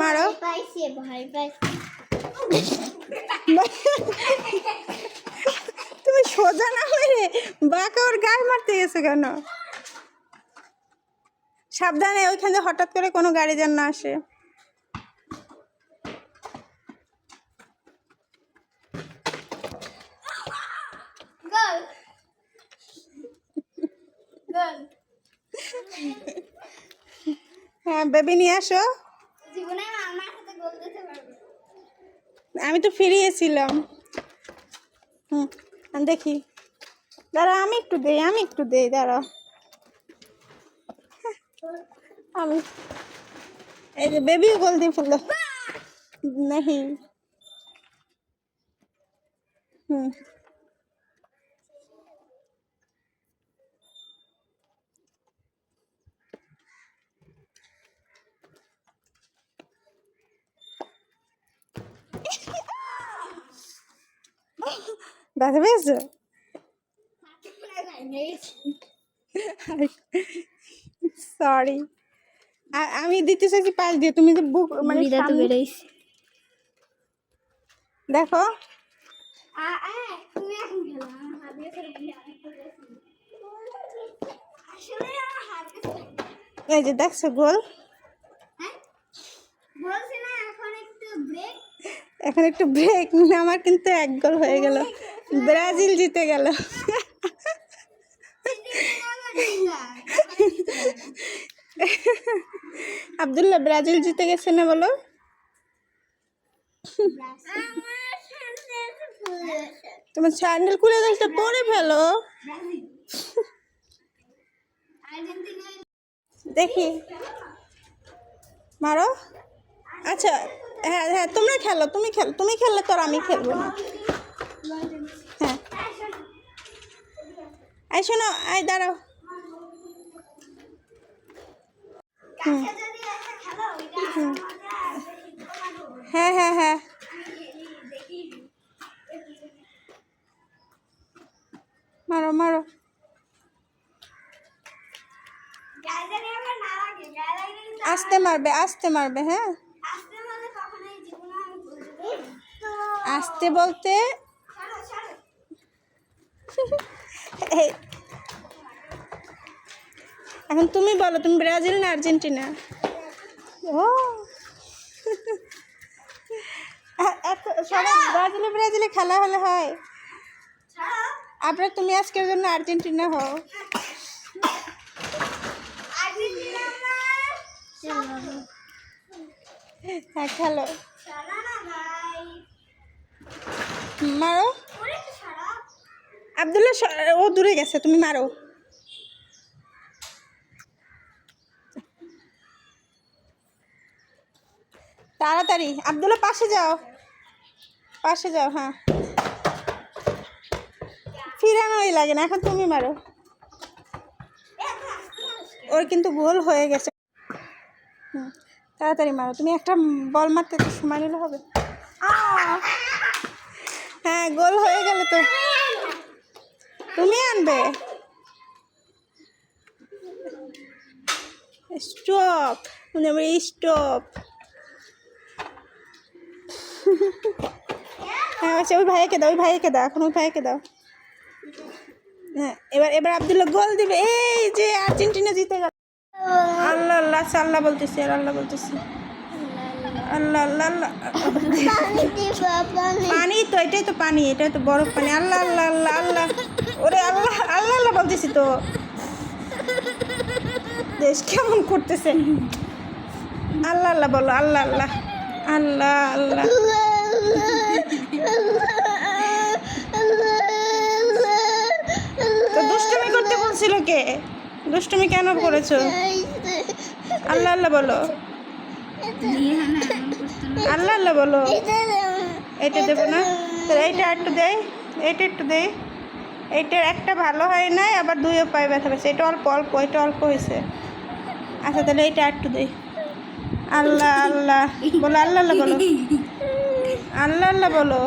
মারো। তুমি সোজা না মেরে বাঁকা ওর গায়ে মারতে গেছো কেন? সাবধানে, ওইখানে হঠাৎ করে কোনো গাড়ি যেন না আসে। হ্যাঁ বেবি নিয়ে আসো। আমি তো ফিরিয়েছিলাম। দেখি, দাঁড়া আমি একটু দেই দাঁড়া। আমি এই যে বেবি গোল দিয়ে ফেললো नहीं। ব্যথা পেয়েছো? সরি, আমি দিতে চাইছি পাশ দিয়ে, তুমি যে বুক মানে দেখো। এই যে দেখছো গোল। এখন একটু ব্রেক, আমার কিন্তু 1 গোল হয়ে গেল, ব্রাজিল জিতে গেল। আব্দুল্লাহ ব্রাজিল জিতে গেছে না বলো? তোমার স্যান্ডেল খুলে দেখতে পরে ফেলো। দেখি মারো। আচ্ছা হ্যাঁ হ্যাঁ তোমরা খেলো, তুমি খেললে তো আর আমি খেলবো না। হ্যাঁ এই শোনো, এই দাঁড়াও। হ্যাঁ হ্যাঁ হ্যাঁ মারো মারো। আস্তে মারবে হ্যাঁ। আস্তে বলতে এখন তুমি বলো, তুমি ব্রাজিল না আর্জেন্টিনা? ও সবাই ব্রাজিলে খেলা হলে হয়, আপনার তুমি আজকের জন্য আর্জেন্টিনা হও। হ্যাঁ খেলো, মারো। আব্দুল্লাহ ও দূরে গেছে, তুমি মারো। তাড়াতাড়ি আব্দুল্লাহ পাশে যাও হ্যাঁ। ফিরানোই লাগে না, এখন তুমি মারো। ওর কিন্তু গোল হয়ে গেছে। তাড়াতাড়ি মারো, তুমি একটা বল মারতে তো সময় নিলে হবে। হ্যাঁ গোল হয়ে গেল তো, তুমি আনবে। Stop, stop. হ্যাঁ আচ্ছা ওই ভাইকে দাও এখন ওই ভাইকে দাও। হ্যাঁ এবার আব্দুল্লাহ গোল দিবে। এই যে আর্জেন্টিনা জিতে গেল। আল্লাহ আল্লাহ আল্লাহ বলতেছি আর আল্লাহ বলতেছি, আল্লাহ আল্লাহ আল্লাহ। পানি তো, এটাই তো পানি, এটাই তো বরফ পানি। আল্লাহ আল্লাহ আল্লাহ আল্লাহ, ওরে আল্লাহ আল্লাহ আল্লাহ বলতেছি তো। দেশ কেমন করতেছে, আল্লাহ আল্লাহ বলো, আল্লাহ আল্লাহ আল্লাহ আল্লাহ। তো দুষ্টুমি করতে বলছিল কে? দুষ্টুমি কেন করেছো? আল্লাহ আল্লাহ বলো, আল্লাহ আল্লাহ বলো। এটা দেবো না, এইটা একটু দেয়, এইটা একটু দেয়। এইটার একটা ভালো হয় নাই, আবার 2 পায়ে ব্যথা পেয়েছে। এটা অল্প অল্প, এটা অল্প হয়েছে। আচ্ছা তাহলে এইটা একটু দেয়। আল্লাহ আল্লাহ বলো, আল্লাহ আল্লাহ বলো, আল্লাহ আল্লাহ বলো।